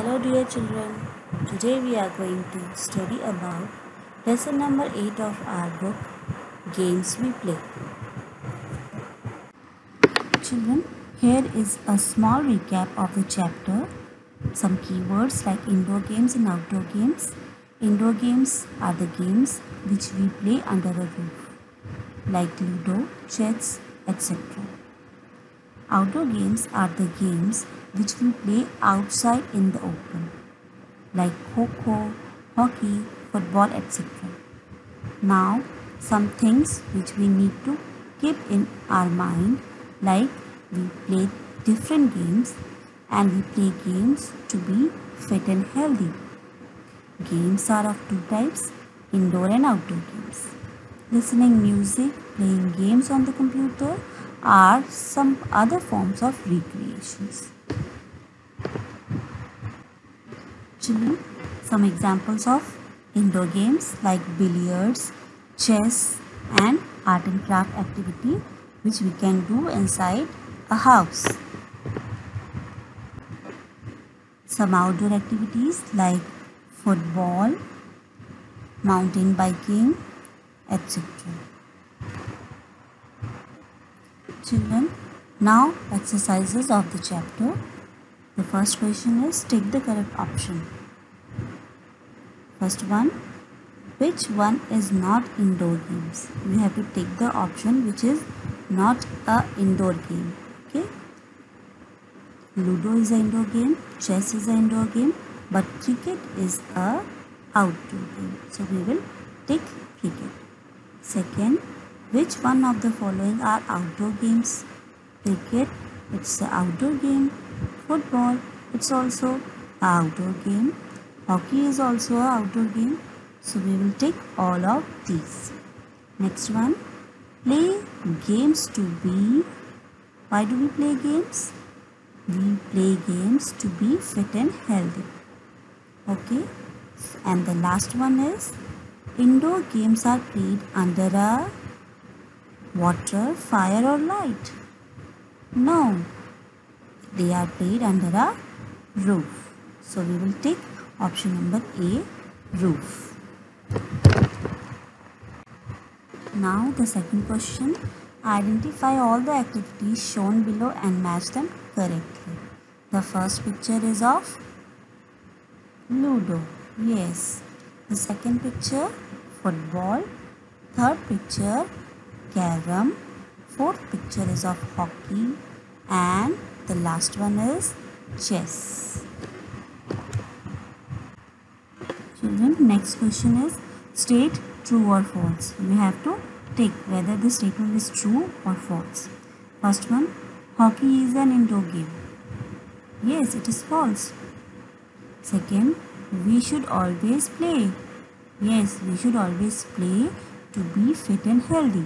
Hello dear children, today we are going to study about lesson number 8 of our book Games We Play. Children, here is a small recap of the chapter. Some keywords like indoor games and outdoor games. Indoor games are the games which we play under a roof like Ludo, chess, etc. Outdoor games are the games which we play outside in the open, like Kho-Kho, hockey, football, etc. Now, some things which we need to keep in our mind, like we play different games and we play games to be fit and healthy. Games are of two types, indoor and outdoor games. Listening music, playing games on the computer are some other forms of recreations. Children, some examples of indoor games like billiards, chess and art and craft activity which we can do inside a house. Some outdoor activities like football, mountain biking, etc. Children, now exercises of the chapter. The first question is take the correct option. First one, which one is not indoor games? We have to take the option which is not a indoor game. Okay. Ludo is an indoor game, chess is an indoor game, but cricket is a outdoor game. So we will take cricket. Second, which one of the following are outdoor games? Cricket, it's an outdoor game. Football, it's also an outdoor game. Hockey is also an outdoor game. So we will take all of these. Next one, play games to be. Why do we play games? We play games to be fit and healthy. Okay. And the last one is indoor games are played under a water, fire or light. No, they are played under a roof. So we will take option number A, roof. Now the second question, identify all the activities shown below and match them correctly. The first picture is of Ludo. Yes. The second picture, football. Third picture, carom. Fourth picture is of hockey. And the last one is chess. Children, next question is state true or false. You have to take whether the statement is true or false. First one, hockey is an indoor game. Yes, it is false. Second, we should always play. Yes, we should always play to be fit and healthy.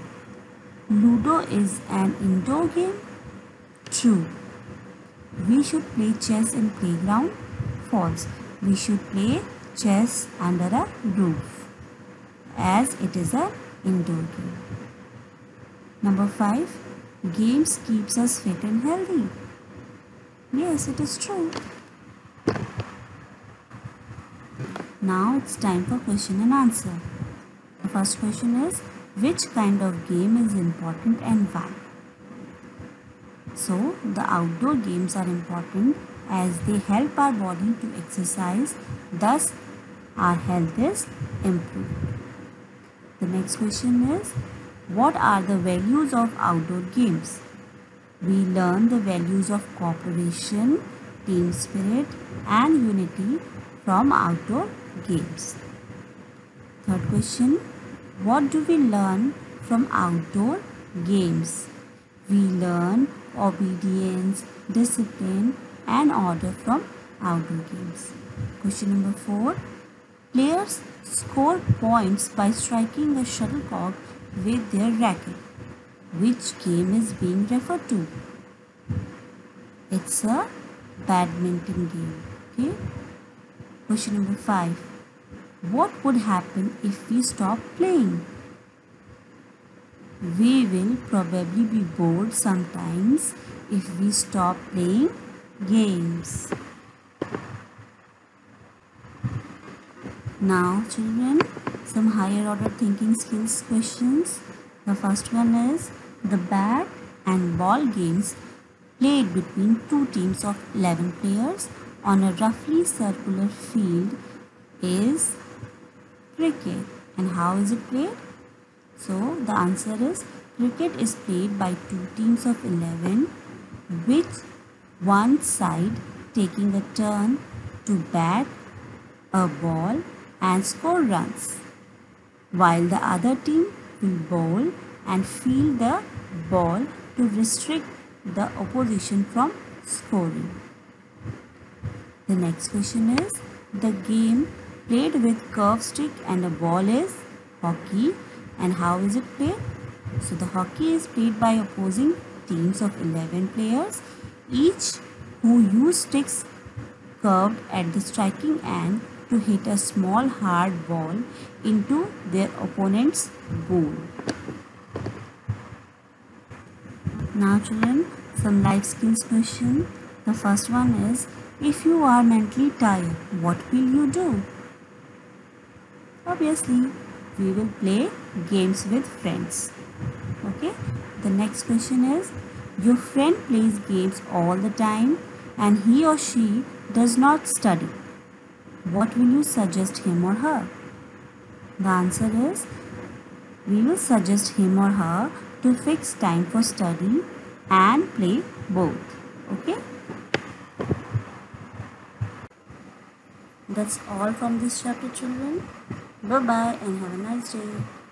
Ludo is an indoor game. True. We should play chess in playground. False. We should play chess under a roof as it is an indoor game. Number 5. Games keeps us fit and healthy. Yes, it is true. Now it's time for question and answer. The first question is, which kind of game is important and why? So, the outdoor games are important as they help our body to exercise, thus our health is improved. The next question is, what are the values of outdoor games? We learn the values of cooperation, team spirit and unity from outdoor games. Third question, what do we learn from outdoor games? We learn obedience, discipline and order from outdoor games. Question number 4, players score points by striking a shuttlecock with their racket. Which game is being referred to? It's a badminton game. Okay. Question number 5. What would happen if we stop playing? We will probably be bored sometimes if we stop playing games. Now children, some higher order thinking skills questions. The first one is the bat and ball games played between two teams of 11 players on a roughly circular field is cricket. And how is it played? So the answer is cricket is played by two teams of 11 with one side taking a turn to bat a ball and score runs, while the other team will bowl and field the ball to restrict the opposition from scoring. The next question is the game played with curved stick and a ball is hockey. And how is it played? So the hockey is played by opposing teams of 11 players, each who use sticks curved at the striking end to hit a small hard ball into their opponent's goal. Now children, some life skills question. The first one is, if you are mentally tired, what will you do? Obviously, we will play games with friends. Okay. The next question is, your friend plays games all the time and he or she does not study. What will you suggest him or her? The answer is, we will suggest him or her to fix time for study and play both. Okay. That's all from this chapter children. Bye bye and have a nice day.